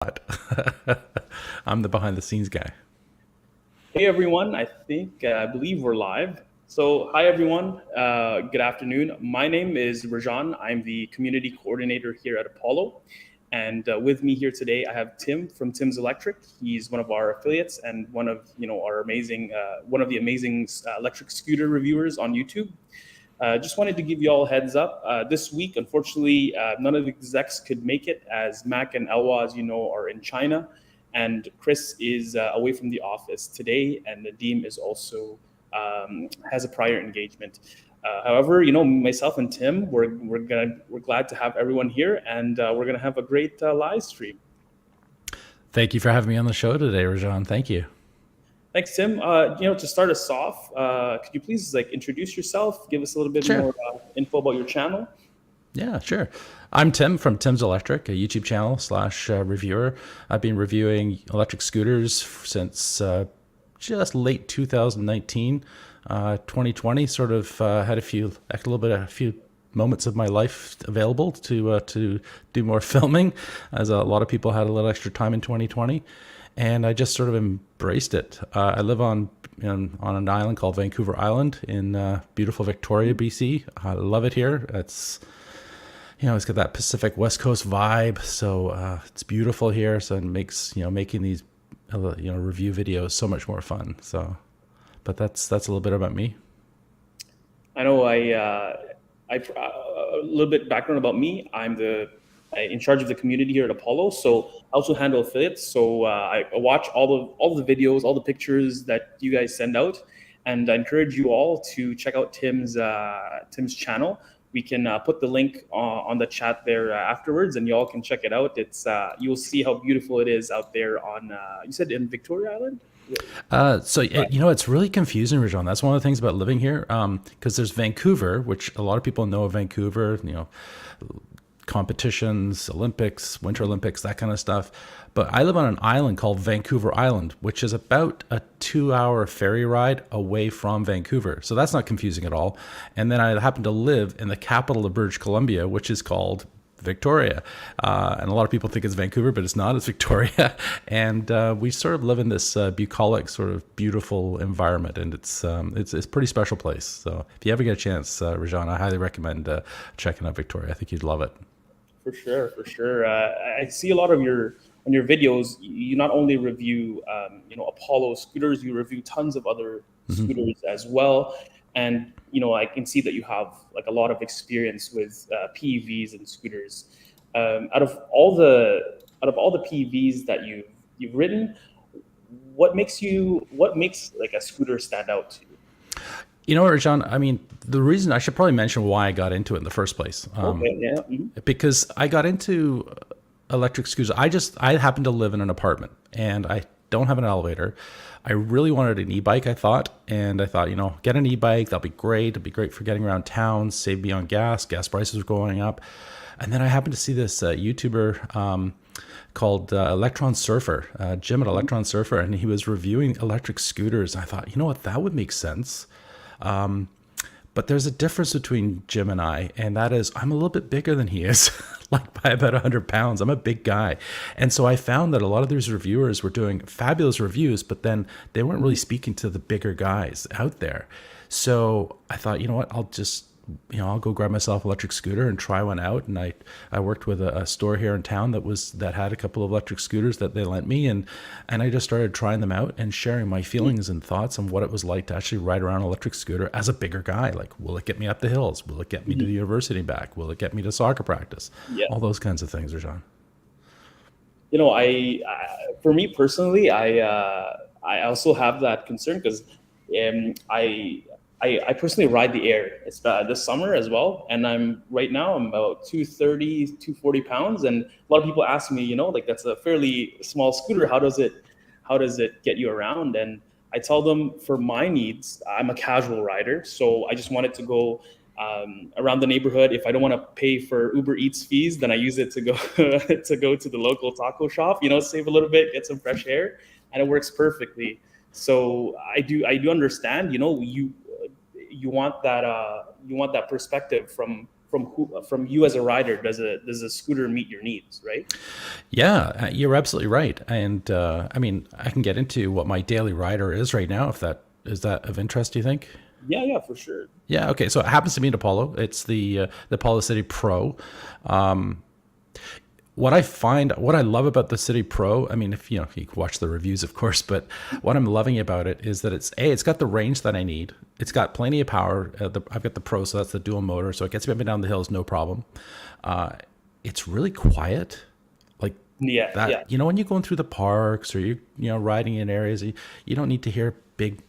I'm the behind the scenes guy. Hey everyone, I believe we're live. So, hi everyone, good afternoon. My name is Rajan. I'm the community coordinator here at Apollo. And with me here today, I have Tim from Tim's Electric. He's one of our affiliates and one of our one of the amazing electric scooter reviewers on YouTube. Just wanted to give you all a heads up. This week, unfortunately, none of the execs could make it as Mac and Elwa, as you know, are in China. And Chris is away from the office today, and Nadeem is also has a prior engagement. However, myself and Tim, we're glad to have everyone here, and we're gonna have a great live stream. Thank you for having me on the show today, Rajan. Thank you. Thanks, Tim. To start us off, could you please introduce yourself, give us a little bit Sure. more info about your channel? Yeah, sure. I'm Tim from Tim's Electric, a YouTube channel slash reviewer. I've been reviewing electric scooters since just late 2019. 2020 sort of had a few moments of my life available to do more filming, as a lot of people had a little extra time in 2020, and I just sort of embraced it. I live on an island called Vancouver Island in beautiful Victoria, BC. I love it here. It's got that Pacific West Coast vibe, so it's beautiful here. So it makes making these review videos so much more fun. So, but that's a little bit about me. I know a little bit background about me. I'm the in charge of the community here at Apollo. So I also handle affiliates. So I watch all the videos, all the pictures that you guys send out, and I encourage you all to check out Tim's channel. We can put the link on the chat there afterwards, and y'all can check it out. It's you'll see how beautiful it is out there on you said in Victoria Island. It's really confusing, Rajon. That's one of the things about living here, because there's Vancouver, which a lot of people know of Vancouver. Competitions, Olympics, Winter Olympics, that kind of stuff. But I live on an island called Vancouver Island, which is about a 2-hour ferry ride away from Vancouver. So that's not confusing at all. And then I happen to live in the capital of British Columbia, which is called Victoria. And a lot of people think it's Vancouver, but it's not. It's Victoria. And we sort of live in this bucolic, sort of beautiful environment. And it's a pretty special place. So if you ever get a chance, Rajan, I highly recommend checking out Victoria. I think you'd love it. For sure, for sure. I see a lot of your videos. You not only review, Apollo scooters, you review tons of other Mm-hmm. scooters as well. And I can see that you have like a lot of experience with PEVs and scooters. Out of all the PEVs that you've written, what makes like a scooter stand out to you? You know what, Rajan? I mean, the reason I should probably mention why I got into it in the first place. Okay, yeah. Because I got into electric scooters. I happen to live in an apartment and I don't have an elevator. I really wanted an e-bike, I thought, and I thought, get an e-bike, that'll be great. It'll be great for getting around town, save me on gas. Gas prices are going up. And then I happened to see this YouTuber called Electron Surfer, Jim at Electron Surfer, and he was reviewing electric scooters. I thought, you know what, that would make sense. But there's a difference between Jim and I, and that is I'm a little bit bigger than he is, like by about 100 pounds. I'm a big guy. And so I found that a lot of these reviewers were doing fabulous reviews, but then they weren't really speaking to the bigger guys out there. So I thought, you know what, I'll go grab myself an electric scooter and try one out. And I worked with a store here in town that had a couple of electric scooters that they lent me, and I just started trying them out and sharing my feelings and thoughts on what it was like to actually ride around an electric scooter as a bigger guy. Like, will it get me up the hills? Will it get me to the university and back? Will it get me to soccer practice? Yeah. All those kinds of things, Rajan. For me personally, I also have that concern because I personally ride the air. It's this summer as well, and I'm about 230, 240 pounds, and a lot of people ask me, like that's a fairly small scooter. How does it get you around? And I tell them for my needs, I'm a casual rider, so I just want it to go around the neighborhood. If I don't want to pay for Uber Eats fees, then I use it to go to go to the local taco shop. Save a little bit, get some fresh air, and it works perfectly. So I do understand. You want that perspective from you as a rider. Does a scooter meet your needs, right? Yeah, you're absolutely right. And I mean, I can get into what my daily rider is right now, if that is that of interest, do you think? Yeah, yeah, for sure. Yeah, okay. So it happens to be an Apollo. It's the Apollo City Pro. What I find, what I love about the City Pro, I mean, if you know, you can watch the reviews, of course, but what I'm loving about it is that it's got the range that I need. It's got plenty of power. I've got the Pro, so that's the dual motor, so it gets me up and down the hills, no problem. It's really quiet, like Yeah, that. yeah, You know, when you're going through the parks or you know riding in areas, you don't need to hear big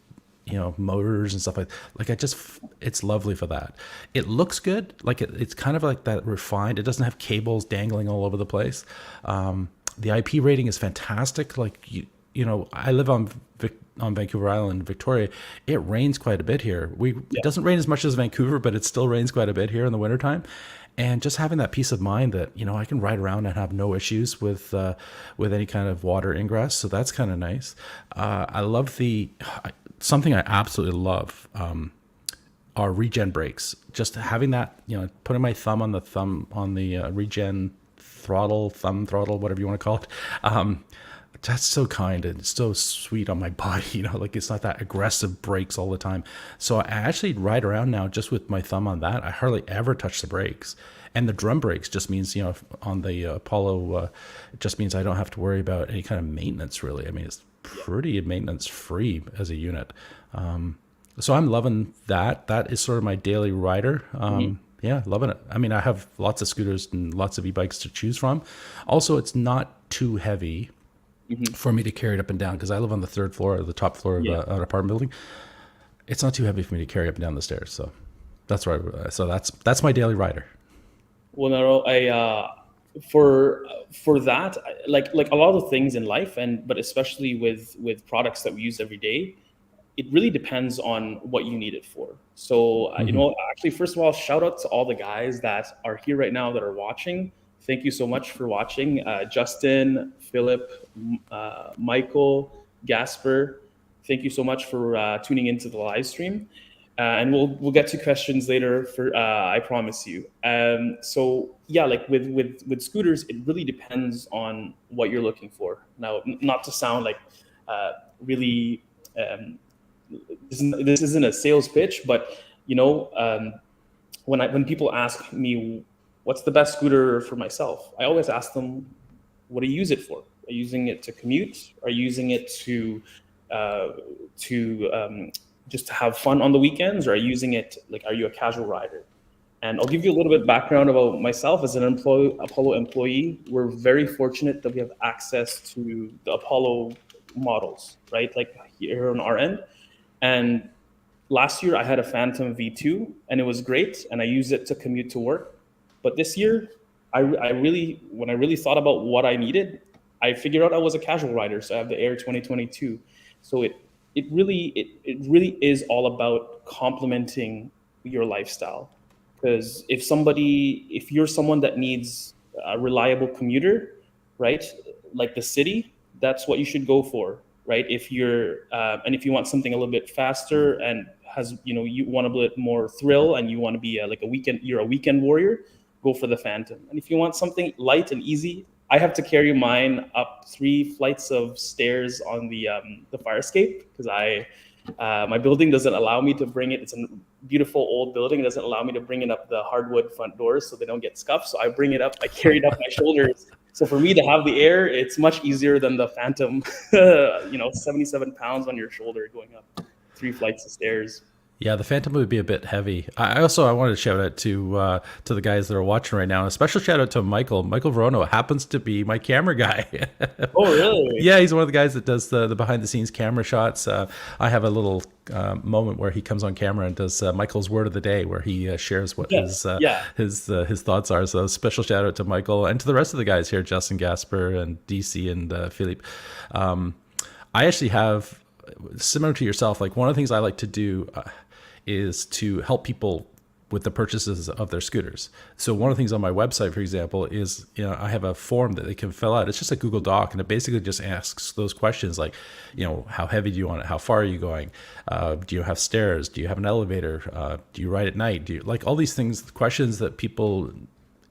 motors and stuff like I just it's lovely for that. It looks good, like it's kind of like that refined. It doesn't have cables dangling all over the place. The IP rating is fantastic. Like you know, I live on Vancouver Island, Victoria. It rains quite a bit here. It yeah. doesn't rain as much as Vancouver, but it still rains quite a bit here in the wintertime. And just having that peace of mind that I can ride around and have no issues with any kind of water ingress, so that's kind of nice. I love something I absolutely love are regen brakes. Just having that, putting my thumb on the regen thumb throttle, whatever you want to call it. That's so kind and so sweet on my body, like it's not that aggressive brakes all the time. So I actually ride around now just with my thumb on that. I hardly ever touch the brakes. And the drum brakes just means, on the Apollo, it just means I don't have to worry about any kind of maintenance really. I mean, it's pretty maintenance free as a unit. So I'm loving that. That is sort of my daily rider. Yeah, loving it. I mean, I have lots of scooters and lots of e-bikes to choose from. Also, it's not too heavy for me to carry it up and down because I live on the third floor or the top floor of Yeah. an apartment building. It's not too heavy for me to carry up and down the stairs. So that's right. So that's my daily rider. Well, no, for that, like a lot of things in life, but especially with products that we use every day, it really depends on what you need it for. So, actually, first of all, shout out to all the guys that are here right now that are watching. Thank you so much for watching. Justin, Philip, Michael, Gasper, thank you so much for tuning into the live stream. And we'll get to questions later. I promise you. So yeah, like with scooters, it really depends on what you're looking for. Now, not to sound like really. This isn't a sales pitch, but when people ask me what's the best scooter for myself, I always ask them, what do you use it for? Are you using it to commute? Are you using it to just to have fun on the weekends? Or are you using it, like, are you a casual rider? And I'll give you a little bit of background about myself as an Apollo employee. We're very fortunate that we have access to the Apollo models, right? Like here on our end. And last year I had a Phantom V2 and it was great. And I used it to commute to work. But this year, when I really thought about what I needed, I figured out I was a casual rider. So I have the Air 2022. So it really is all about complementing your lifestyle. Because if you're someone that needs a reliable commuter, right, like the city, that's what you should go for, right? If you want something a little bit faster and you want a bit more thrill and you want to be you're a weekend warrior, go for the Phantom. And if you want something light and easy, I have to carry mine up 3 flights of stairs on the fire escape because my building doesn't allow me to bring it. It's a beautiful old building. It doesn't allow me to bring it up the hardwood front doors so they don't get scuffed. So I bring it up. I carry it up my shoulders. So for me to have the Air, it's much easier than the Phantom. 77 pounds on your shoulder going up 3 flights of stairs. Yeah, the Phantom would be a bit heavy. I wanted to shout out to the guys that are watching right now. A special shout out to Michael. Michael Verono happens to be my camera guy. Oh, really? Yeah, he's one of the guys that does the behind the scenes camera shots. I have a little moment where he comes on camera and does Michael's word of the day, where he shares what his thoughts are. So special shout out to Michael and to the rest of the guys here, Justin, Gasper, and DC and Philippe. I actually have, similar to yourself, like one of the things I like to do is to help people with the purchases of their scooters. So one of the things on my website, for example, is I have a form that they can fill out. It's just a Google Doc, and it basically just asks those questions like, how heavy do you want it? How far are you going? Do you have stairs? Do you have an elevator? Do you ride at night? Do you like all these things, questions that people,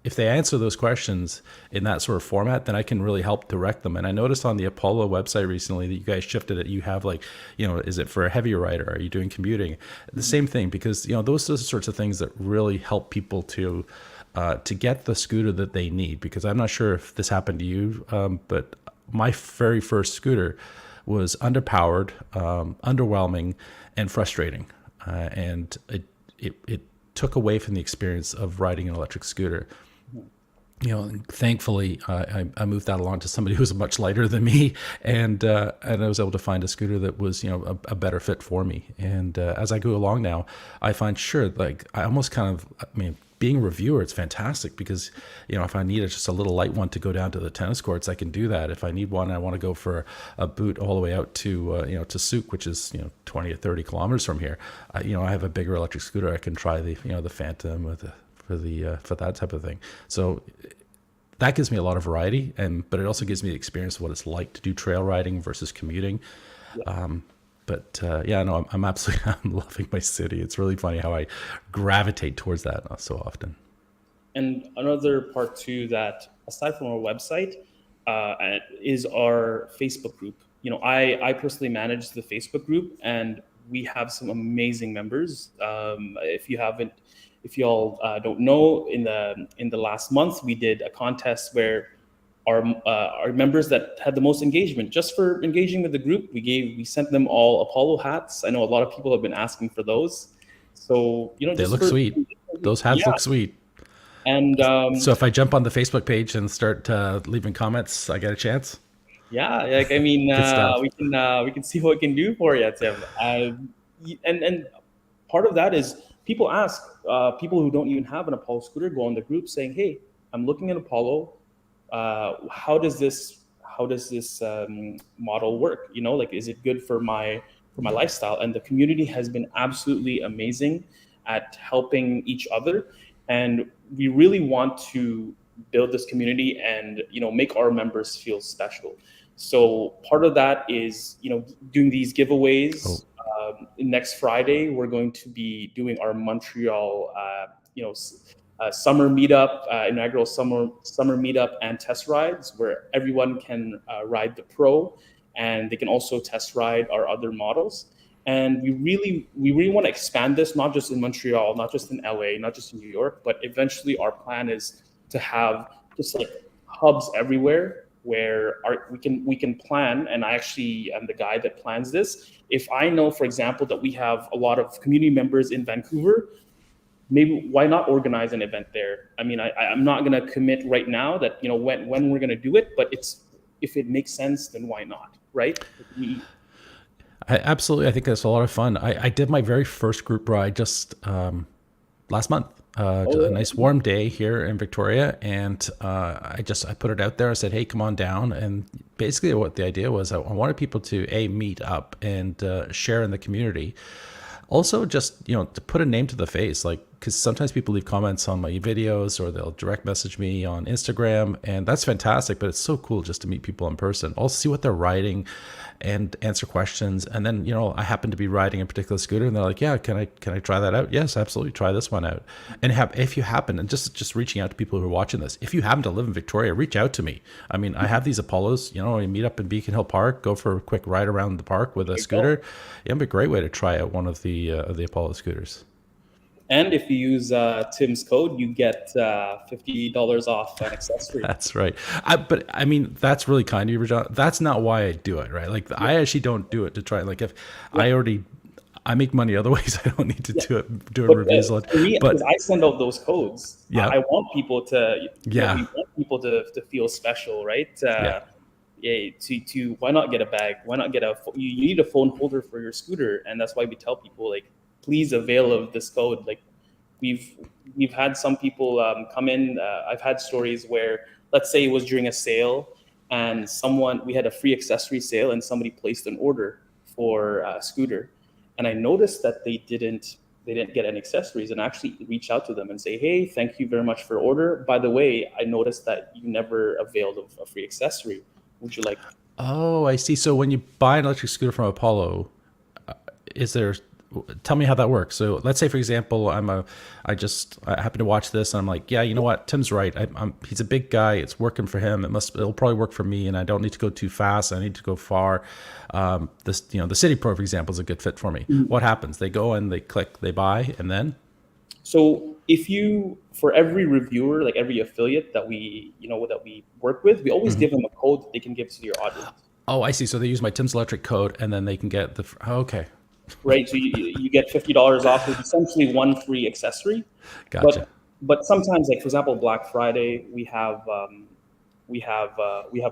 if they answer those questions in that sort of format, then I can really help direct them. And I noticed on the Apollo website recently that you guys shifted it. You have like, is it for a heavier rider? Are you doing commuting? The same thing, because, those are the sorts of things that really help people to get the scooter that they need. Because I'm not sure if this happened to you, but my very first scooter was underpowered, underwhelming, and frustrating. And it took away from the experience of riding an electric scooter. And thankfully, I moved that along to somebody who was much lighter than me, and I was able to find a scooter that was, a better fit for me. And as I go along now, I find like I almost being a reviewer, it's fantastic because, if I need just a little light one to go down to the tennis courts, I can do that. If I need one, I want to go for a boot all the way out to, to Souk, which is, 20 or 30 kilometers from here. I have a bigger electric scooter. I can try the Phantom for that type of thing. So that gives me a lot of variety, but it also gives me the experience of what it's like to do trail riding versus commuting. Yeah. I'm absolutely, I'm loving my city. It's really funny how I gravitate towards that so often. And another part too, that aside from our website, is our Facebook group. I personally manage the Facebook group, and we have some amazing members. If y'all don't know, in the last month, we did a contest where our members that had the most engagement, just for engaging with the group, we sent them all Apollo hats. I know a lot of people have been asking for those. So, they look sweet. Those hats look sweet. And so if I jump on the Facebook page and start leaving comments, I get a chance. Yeah, we can see what we can do for you, Tim. And part of that is people ask, people who don't even have an Apollo scooter go on the group saying, "Hey, I'm looking at Apollo. How does this model work? Is it good for my lifestyle?" And the community has been absolutely amazing at helping each other, and we really want to build this community and make our members feel special. So part of that is doing these giveaways. Next Friday we're going to be doing our Montreal summer meetup, inaugural summer meetup and test rides, where everyone can ride the Pro, and they can also test ride our other models. And we really want to expand this, not just in Montreal, not just in LA, not just in New York, but eventually our plan is to have just like hubs everywhere where we can plan. And I actually am the guy that plans this. If I know, for example, that we have a lot of community members in Vancouver, maybe why not organize an event there? I mean, I'm not going to commit right now that when we're going to do it, but if it makes sense, then why not, right? I think that's a lot of fun. I did my very first group ride just last month. A nice warm day here in Victoria, and I put it out there. I said, "Hey, come on down." And basically, what the idea was, I wanted people to meet up and share in the community. Also, just to put a name to the face, like, because sometimes people leave comments on my videos or they'll direct message me on Instagram, and that's fantastic. But it's so cool just to meet people in person, also see what they're riding, and answer questions. And then I happen to be riding a particular scooter, and they're like, "Yeah, can I try that out?" Yes, absolutely, try this one out. And if you happen, and just reaching out to people who are watching this, if you happen to live in Victoria, reach out to me. I mean, I have these Apollos. We meet up in Beacon Hill Park, go for a quick ride around the park with a scooter. It'd be a great way to try out one of the Apollo scooters. And if you use Tim's code, you get $50 off an accessory. That's right. But I mean, that's really kind of you, Rajan. That's not why I do it, right? Like, I actually don't do it to try. Like, if I make money other ways, I don't need to do it reviews. For me, because I send out those codes. Yeah. I want people to. We want people to feel special, right? To why not get a bag? Why not get you need a phone holder for your scooter, and that's why we tell people, like, please avail of this code. Like, we've had some people come in. I've had stories where, let's say it was during a sale, and we had a free accessory sale, and somebody placed an order for a scooter, and I noticed that they didn't get any accessories, and actually reach out to them and say, hey, thank you very much for your order. By the way, I noticed that you never availed of a free accessory. Would you like? Oh, I see. So when you buy an electric scooter from Apollo, is there? Tell me how that works. So let's say, for example, I happen to watch this, and I'm like, yeah, you know what? Tim's right. He's a big guy. It's working for him. It'll probably work for me, and I don't need to go too fast. I need to go far. The City Pro, for example, is a good fit for me. What happens? They go and they click, they buy, and then. So if you, for every reviewer, like every affiliate that we work with, we always give them a code that they can give to your audience. Oh, I see. So they use my Tim's Electric code, and then they can get the. Okay. Right, so you get $50 off with essentially one free accessory. Gotcha. But sometimes, like for example, Black Friday, we have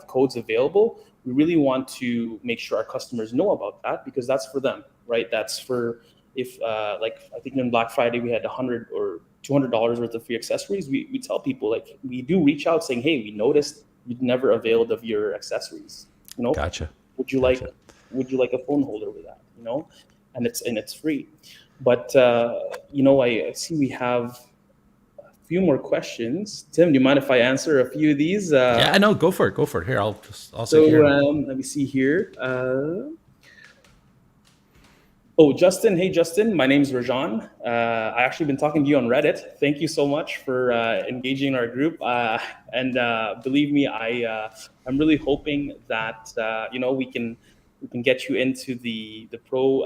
codes available. We really want to make sure our customers know about that, because that's for them, right? That's for if like I think in Black Friday we had $100 or $200 worth of free accessories. We tell people, like, we do reach out saying, hey, we noticed you'd never availed of your accessories. Gotcha. Would you like a phone holder with that? And it's free. But I see we have a few more questions. Tim, do you mind if I answer a few of these? Yeah, I know. Go for it. Here, I'll sit So here. let me see here. Justin. Hey, Justin. My name's Rajan. I actually been talking to you on Reddit. Thank you so much for engaging our group. And believe me, I'm really hoping that we can get you into the pro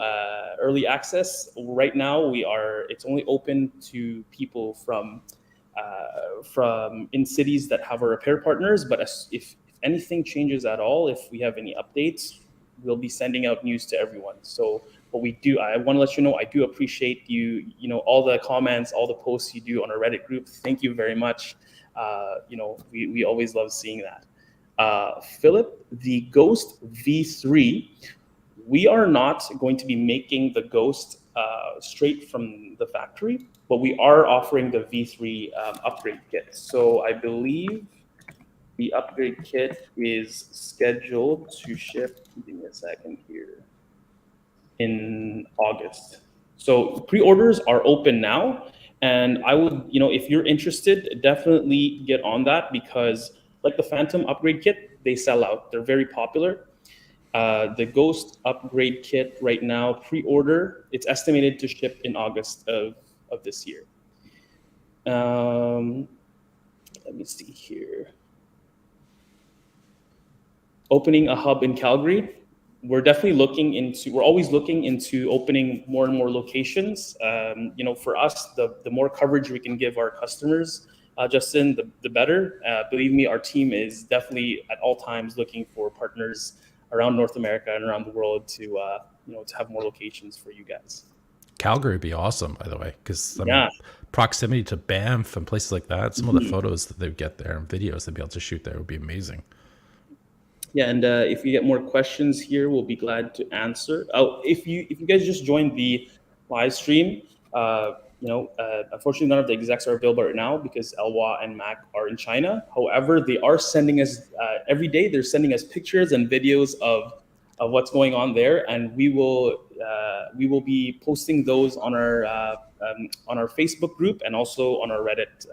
early access. Right now, it's only open to people from in cities that have our repair partners. But if anything changes at all, if we have any updates, we'll be sending out news to everyone. So, but I want to let you know, I do appreciate all the comments, all the posts you do on our Reddit group. Thank you very much. We always love seeing that. Philip, the Ghost V3, we are not going to be making the Ghost straight from the factory, but we are offering the V3 upgrade kit. So I believe the upgrade kit is scheduled to ship, give me a second here, in August. So pre-orders are open now. And I would, if you're interested, definitely get on that, because like the Phantom upgrade kit, they sell out. They're very popular. The Ghost upgrade kit right now, pre-order, it's estimated to ship in August of this year. Let me see here. Opening a hub in Calgary. We're always looking into opening more and more locations. For us, the more coverage we can give our customers, Justin, the better. Believe me, our team is definitely at all times looking for partners around North America and around the world to have more locations for you guys. Calgary would be awesome, by the way, because proximity to Banff and places like that. Some of the photos that they would get there and videos they'd be able to shoot there would be amazing. Yeah, and if you get more questions here, we'll be glad to answer. Oh, if you guys just joined the live stream, unfortunately none of the execs are available right now because Elwa and Mac are in China. However, they are sending us every day. They're sending us pictures and videos of what's going on there, and we will be posting those on our Facebook group and also on our Reddit.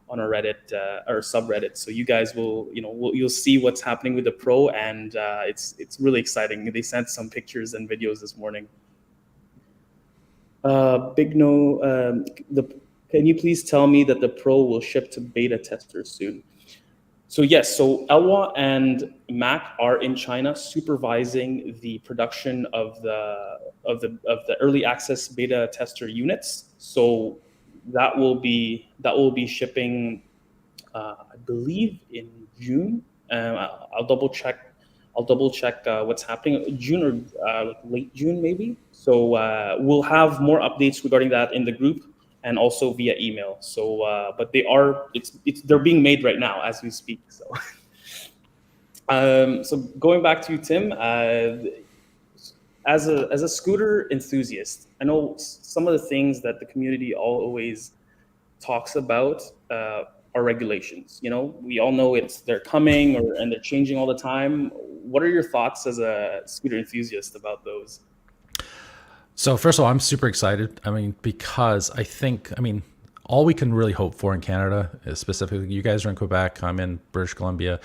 Or subreddit, so you guys will, you'll see what's happening with the Pro, and it's really exciting. They sent some pictures and videos this morning. Big No, can you please tell me that the Pro will ship to beta testers soon? So yes, so Elwa and Mac are in China supervising the production of the early access beta tester units. So that will be shipping, I believe, in June. I'll double check what's happening. June or late June maybe. So we'll have more updates regarding that in the group and also via email. So but they're being made right now as we speak. So so going back to you, Tim. As a scooter enthusiast, I know some of the things that the community always talks about are regulations. We all know they're coming and they're changing all the time. What are your thoughts as a scooter enthusiast about those? So first of all, I'm super excited. I mean, because I mean, all we can really hope for in Canada, is specifically, you guys are in Quebec, I'm in British Columbia,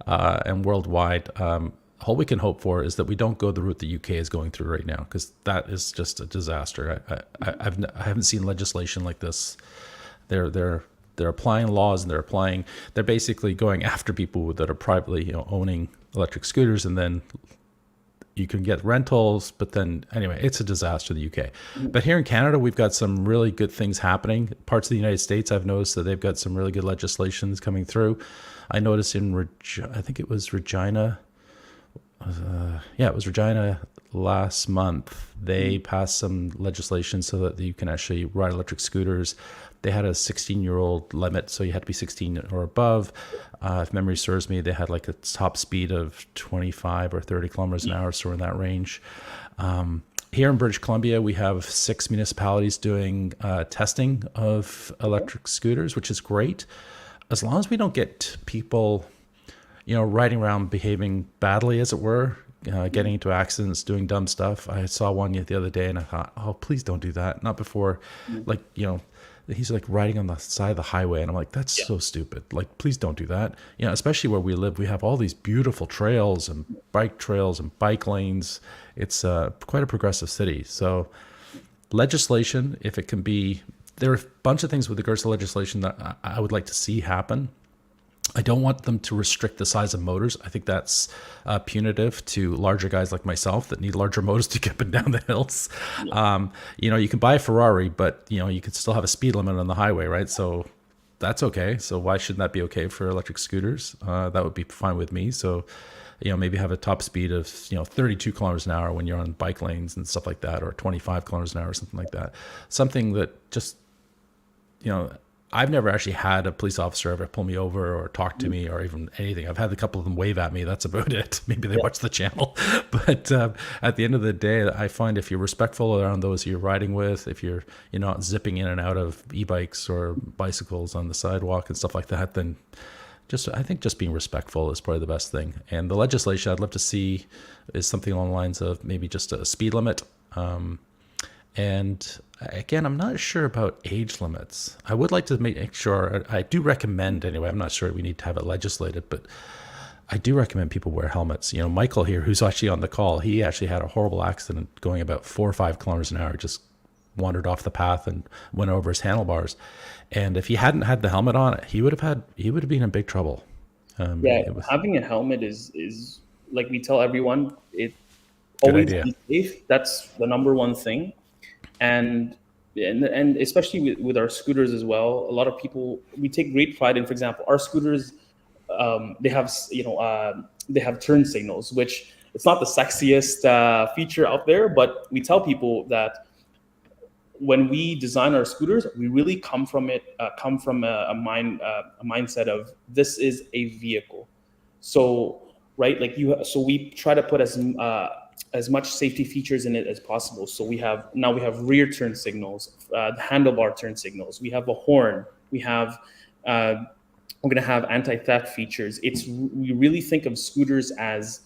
and worldwide. All we can hope for is that we don't go the route the UK is going through right now, because that is just a disaster. I haven't seen legislation like this. They're applying laws, and they're basically going after people that are privately, owning electric scooters, and then you can get rentals, but then anyway, it's a disaster in the UK. But here in Canada, we've got some really good things happening. Parts of the United States, I've noticed that they've got some really good legislations coming through. I noticed I think it was Regina. Yeah, it was Regina last month. They passed some legislation so that you can actually ride electric scooters. They had a 16-year-old limit, so you had to be 16 or above. If memory serves me, they had like a top speed of 25 or 30 kilometers an hour, so in that range. Here in British Columbia, we have 6 municipalities doing testing of electric scooters, which is great. As long as we don't get people, riding around behaving badly, as it were, getting into accidents, doing dumb stuff. I saw one the other day and I thought, oh, please don't do that. Not before, like, he's like riding on the side of the highway. And I'm like, that's so stupid. Like, please don't do that. Especially where we live, we have all these beautiful trails and bike lanes. It's quite a progressive city. So legislation, if it can be, there are a bunch of things with regards to legislation that I would like to see happen. I don't want them to restrict the size of motors. I think that's punitive to larger guys like myself that need larger motors to get up and down the hills. You can buy a Ferrari, but you can still have a speed limit on the highway, right? So that's okay. So why shouldn't that be okay for electric scooters? That would be fine with me. So maybe have a top speed of 32 kilometers an hour when you're on bike lanes and stuff like that, or 25 kilometers an hour or something like that. Something that just I've never actually had a police officer ever pull me over or talk to me or even anything. I've had a couple of them wave at me. That's about it. Maybe they watch the channel. But at the end of the day, I find if you're respectful around those you're riding with, if you're not zipping in and out of e-bikes or bicycles on the sidewalk and stuff like that, then I think just being respectful is probably the best thing. And the legislation I'd love to see is something along the lines of maybe just a speed limit. And again, I'm not sure about age limits. I would like to make sure, I do recommend anyway, I'm not sure we need to have it legislated, but I do recommend people wear helmets. Michael here, who's actually on the call, he actually had a horrible accident going about 4 or 5 kilometers an hour, just wandered off the path and went over his handlebars. And if he hadn't had the helmet on, he would have been in big trouble. Having a helmet is like we tell everyone, it Good always idea. be safe. That's the number one thing. And especially with our scooters as well, a lot of people, we take great pride in, for example, our scooters, they have turn signals, which it's not the sexiest feature out there, but we tell people that when we design our scooters, we really come from a mindset of this is a vehicle. So, right, so we try to put as much safety features in it as possible. So we have rear turn signals, handlebar turn signals. We have a horn. We're going to have anti-theft features. We really think of scooters as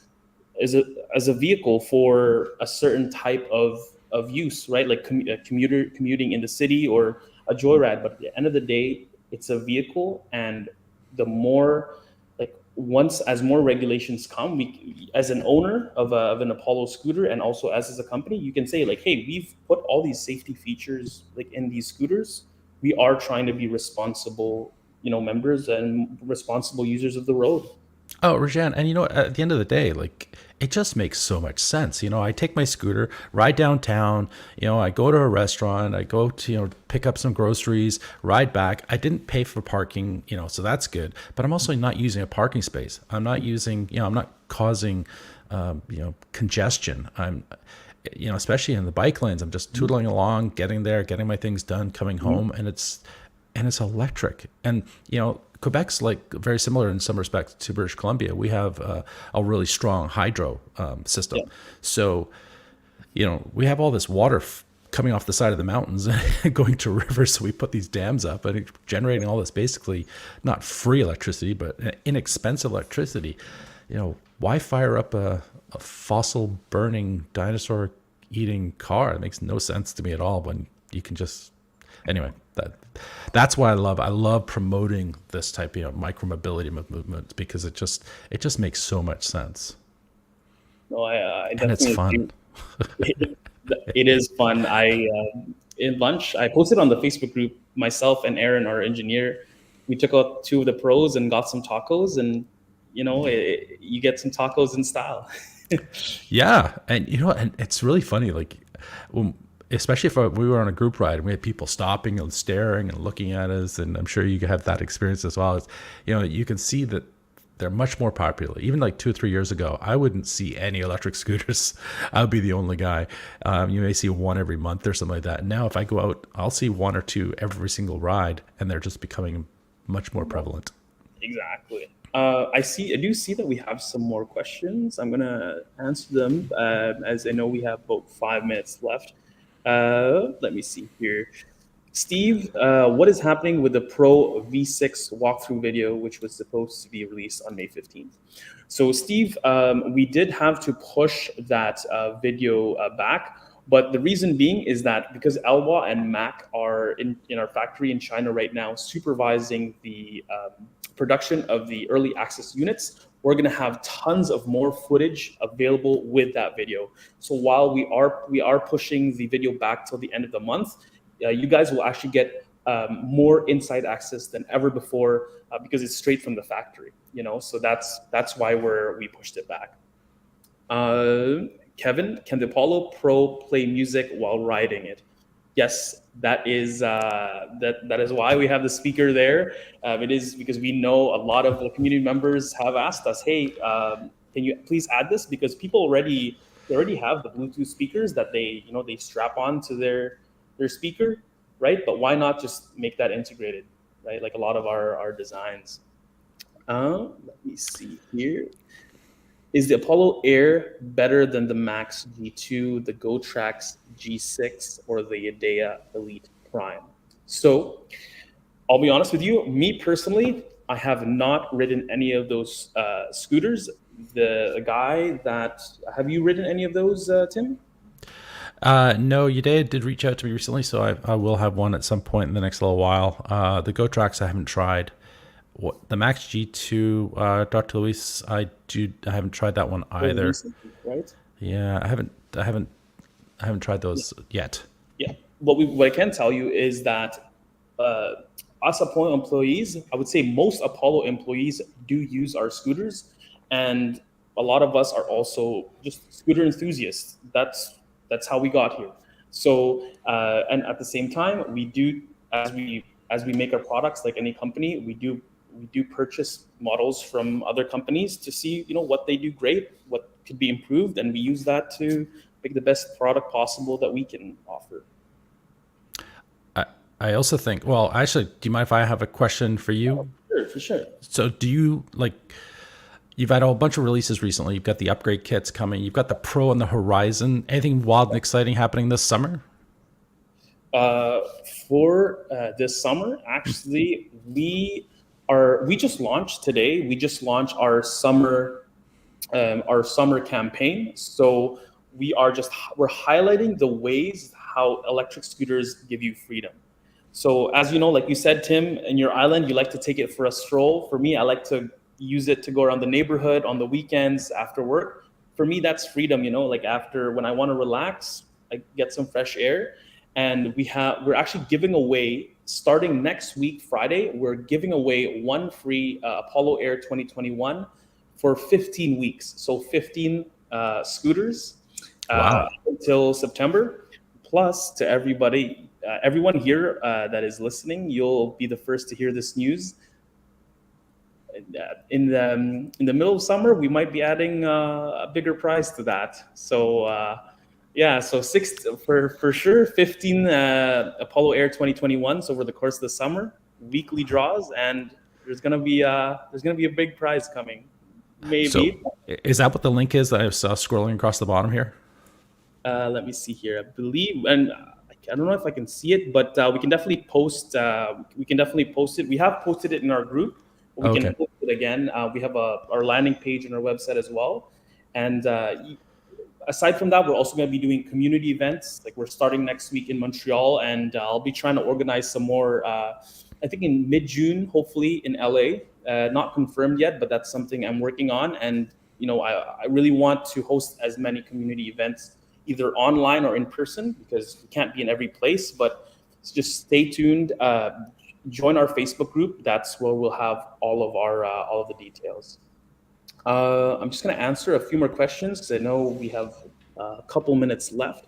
a vehicle for a certain type of use, right? Like commuting in the city or a joyride. But at the end of the day, it's a vehicle, and the more as more regulations come, we, as an owner of an Apollo scooter, and also as a company, you can say like, hey, we've put all these safety features like in these scooters. We are trying to be responsible, members and responsible users of the road. Oh, Rajan, and at the end of the day, like, it just makes so much sense. I take my scooter, ride downtown, I go to a restaurant, I go to, pick up some groceries, ride back. I didn't pay for parking, so that's good. But I'm also not using a parking space. I'm not I'm not causing, congestion. I'm, especially in the bike lanes, I'm just tootling along, getting there, getting my things done, coming home, and it's electric. And, Quebec's like very similar in some respects to British Columbia. We have a really strong hydro system. Yeah. So, we have all this water coming off the side of the mountains and going to rivers. So we put these dams up and generating all this basically not free electricity, but inexpensive electricity. Why fire up a fossil burning dinosaur eating car. It makes no sense to me at all when you can just anyway. That's why I love promoting this type of micro mobility movement because it just makes so much sense No, I and it's definitely agree. fun. It is fun. In lunch, I posted on the Facebook group. Myself and Aaron, our engineer, we took out two of the pros and got some tacos, and you get some tacos in style. Yeah, and and it's really funny. Like, when, especially if we were on a group ride and we had people stopping and staring and looking at us, and I'm sure you have that experience as well. It's, you can see that they're much more popular. Even like 2 or 3 years ago, I wouldn't see any electric scooters. I would be the only guy. You may see one every month or something like that. Now, if I go out, I'll see one or two every single ride, and they're just becoming much more prevalent. Exactly. I do see that we have some more questions. I'm gonna answer them as I know we have about 5 minutes left. Let me see here. Steve, what is happening with the Pro V6 walkthrough video, which was supposed to be released on May 15th? So, Steve, we did have to push that video back. But the reason being is that because Elwa and Mac are in our factory in China right now supervising the production of the early access units, we're going to have tons of more footage available with that video. So while we are pushing the video back till the end of the month, you guys will actually get more inside access than ever before because it's straight from the factory. So that's why we pushed it back. Kevin, can the Apollo Pro play music while riding it? Yes, that is why we have the speaker there. It is because we know a lot of the community members have asked us, hey, can you please add this? Because people already have the Bluetooth speakers that they strap on to their speaker, right? But why not just make that integrated, right? Like a lot of our designs. Let me see here. Is the Apollo Air better than the Max G2, the GoTrax G6, or the Idea Elite Prime? So I'll be honest with you. Me personally, I have not ridden any of those scooters. The guy that have you ridden any of those, Tim? No, you did reach out to me recently, so I will have one at some point in the next little while. The GoTrax I haven't tried. The Max G2, Dr. Luis, I haven't tried that one either. Recently, right? Yeah, I haven't tried those yet. Yeah. What I can tell you is that us Apollo employees, I would say most Apollo employees do use our scooters, and a lot of us are also just scooter enthusiasts. That's how we got here. So and at the same time, we do as we make our products like any company, we do purchase models from other companies to see what they do great, what could be improved, and we use that to make the best product possible that we can offer. I also think, well, actually, do you mind if I have a question for you? Sure, for sure. So do you you've had a whole bunch of releases recently. You've got the upgrade kits coming. You've got the Pro on the horizon. Anything wild and exciting happening this summer? For this summer, actually, we just launched today. We just launched our summer campaign. So we're highlighting the ways how electric scooters give you freedom. So as you know, like you said, Tim, in your island, you like to take it for a stroll. For me, I like to use it to go around the neighborhood on the weekends after work. For me, that's freedom. Like after when I want to relax, I get some fresh air. And we're actually giving away, starting next week, Friday, we're giving away one free Apollo Air 2021 for 15 weeks. So 15 scooters Wow. until September. Plus, to everyone here that is listening, you'll be the first to hear this news. In the middle of summer, we might be adding a bigger prize to that. So yeah, so for sure, 15 Apollo Air 2021s over the course of the summer, weekly draws, and there's gonna be a big prize coming. Maybe. So is that what the link is that I saw scrolling across the bottom here? Let me see here. I believe, and I don't know if I can see it, but we can definitely post. We can definitely post it. We have posted it in our group. But we can post it again. We have our landing page on our website as well, and aside from that, we're also going to be doing community events. Like we're starting next week in Montreal, and I'll be trying to organize some more. I think in mid-June, hopefully in LA. Not confirmed yet, but that's something I'm working on. And I really want to host as many community events, either online or in person, because we can't be in every place. But just stay tuned. Join our Facebook group. That's where we'll have all of the details. I'm just going to answer a few more questions because I know we have a couple minutes left.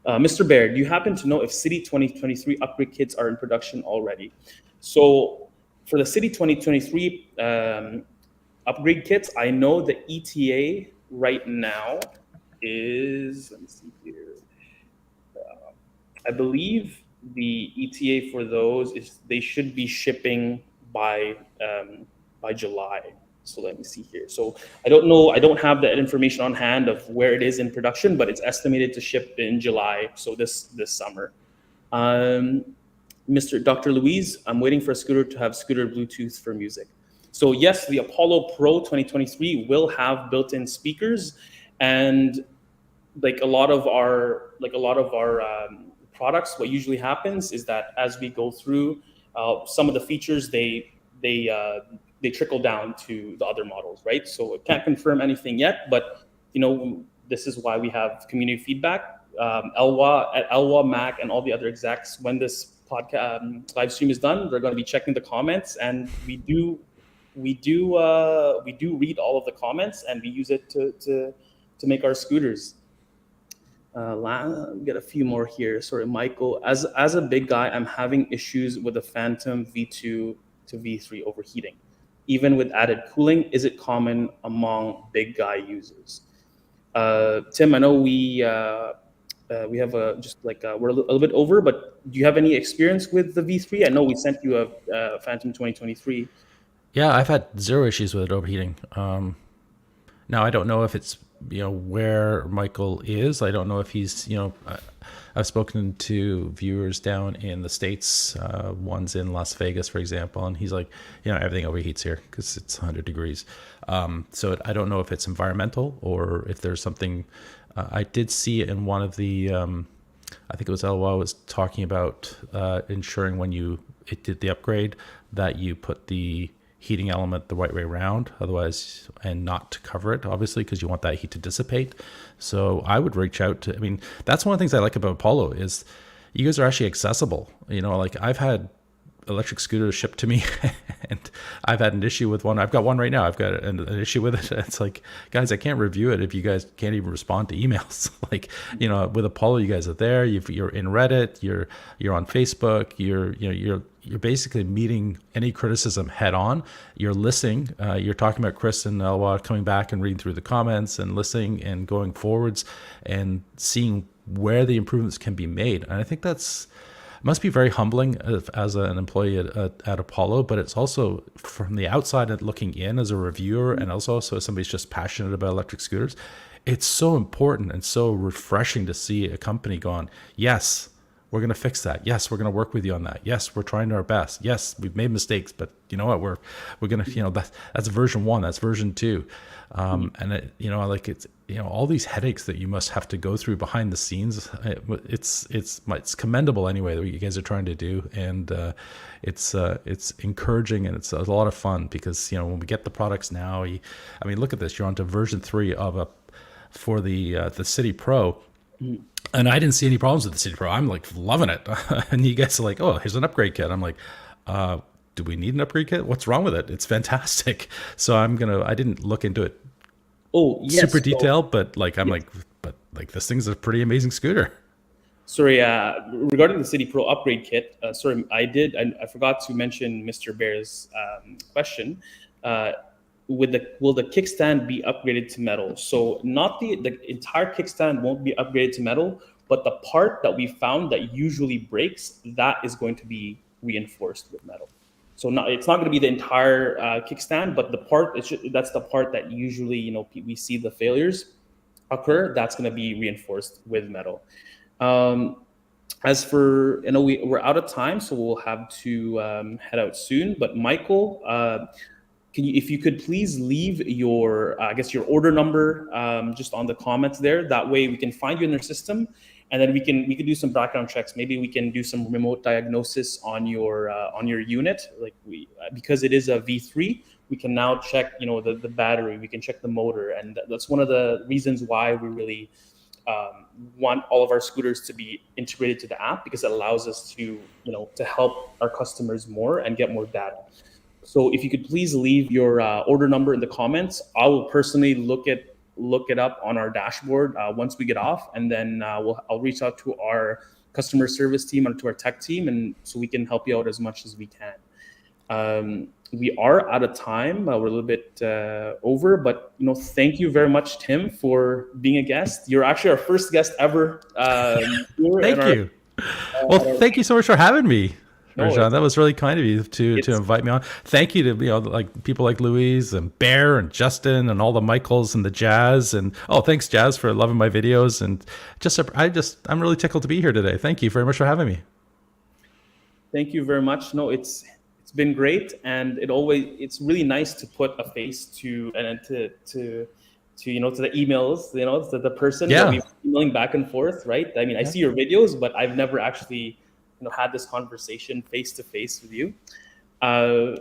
Mr. Baer, do you happen to know if City 2023 upgrade kits are in production already? So for the City 2023 upgrade kits, I know the ETA right now is, let me see here. I believe the ETA for those is they should be shipping by July. So let me see here. So I don't know, I don't have that information on hand of where it is in production, but it's estimated to ship in July, so this summer. Dr. Louise, I'm waiting for a scooter to have scooter Bluetooth for music. So yes, the Apollo Pro 2023 will have built-in speakers, and like a lot of our products, what usually happens is that as we go through some of the features, they trickle down to the other models, right? So I can't confirm anything yet, but this is why we have community feedback. Elwa, Mac, and all the other execs, when this podcast live stream is done, they're going to be checking the comments, and we do read all of the comments, and we use it to make our scooters. Get a few more here. Sorry, Michael. As a big guy, I'm having issues with the Phantom V2 to V3 overheating. Even with added cooling, is it common among big guy users? Tim, I know we have we're a little bit over, but do you have any experience with the V3? I know we sent you a Phantom 2023. Yeah, I've had zero issues with it overheating. Now I don't know if it's where Michael is. I don't know if he's I've spoken to viewers down in the States. One's in Las Vegas, for example, and he's like, everything overheats here because it's 100 degrees. So I don't know if it's environmental or if there's something. I did see in one of the, I think it was Elwa was talking about ensuring when it did the upgrade that you put the heating element the right way around, otherwise, and not to cover it, obviously, because you want that heat to dissipate. So I would reach out to, that's one of the things I like about Apollo is you guys are actually accessible. Like I've had electric scooters shipped to me and I've had an issue with one. I've got one right now. I've got an issue with it. It's like, guys, I can't review it if you guys can't even respond to emails. Like, with Apollo, you guys are there. You're in Reddit. You're on Facebook. You're basically meeting any criticism head on. You're listening. You're talking about Chris and Elwa coming back and reading through the comments and listening and going forwards and seeing where the improvements can be made. And I think must be very humbling as an employee at Apollo, but it's also from the outside looking in as a reviewer and also as somebody's just passionate about electric scooters. It's so important and so refreshing to see a company going, yes, we're going to fix that. Yes, we're going to work with you on that. Yes, we're trying our best. Yes, we've made mistakes, but you know what? We're going to, that's version 1, that's version 2. And it's all these headaches that you must have to go through behind the scenes. It's commendable anyway that you guys are trying to do, and it's encouraging and it's a lot of fun because when we get the products now, look at this. You're on to version 3 for the City Pro. And I didn't see any problems with the City Pro. I'm like loving it. And you guys are like, oh, here's an upgrade kit. I'm like, do we need an upgrade kit? What's wrong with it? It's fantastic. So I didn't look into it super detailed, but this thing's a pretty amazing scooter. Sorry, regarding the City Pro upgrade kit, I forgot to mention Mr. Baer's question. Will the kickstand be upgraded to metal? So not the entire kickstand won't be upgraded to metal, but the part that we found that usually breaks, that is going to be reinforced with metal. So it's not going to be the entire kickstand, but that's the part that usually we see the failures occur. That's going to be reinforced with metal. As for we're out of time, so we'll have to head out soon. But Michael. if you could please leave your, I guess your order number just on the comments there. That way we can find you in their system, and then we can do some background checks. Maybe we can do some remote diagnosis on your unit. Like because it is a V3, we can now check, you know, the battery. We can check the motor, and that's one of the reasons why we really want all of our scooters to be integrated to the app, because it allows us to, you know, to help our customers more and get more data. So if you could please leave your order number in the comments, I will personally look it up on our dashboard once we get off, and then I'll reach out to our customer service team and to our tech team, and so we can help you out as much as we can. We are out of time. We're a little bit over, but you know, thank you very much, Tim, for being a guest. You're actually our first guest ever. Thank you. Well, thank you so much for having me. Rajan, that was really kind of you to invite me on. Thank you to, you know, like people like Louise and Bear and Justin and all the Michaels and the Jazz, and thanks Jazz for loving my videos, and I'm really tickled to be here today. Thank you very much for having me. Thank you very much. No, it's been great, and it's really nice to put a face to and to you know, to the emails, you know, to the person that we've been emailing back and forth, right? I mean, I see your videos, but I've never actually, you know, had this conversation face to face with you. You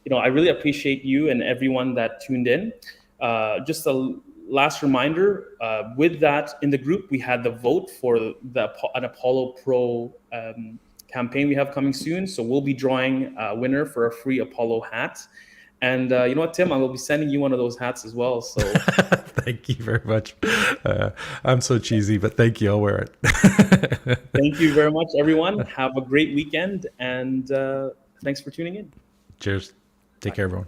know, I really appreciate you and everyone that tuned in. Just a last reminder, with that in the group, we had the vote for an Apollo Pro campaign we have coming soon. So we'll be drawing a winner for a free Apollo hat. And you know what, Tim, I will be sending you one of those hats as well. So thank you very much. I'm so cheesy, but thank you. I'll wear it. Thank you very much, everyone. Have a great weekend, and thanks for tuning in. Cheers. Take care, everyone.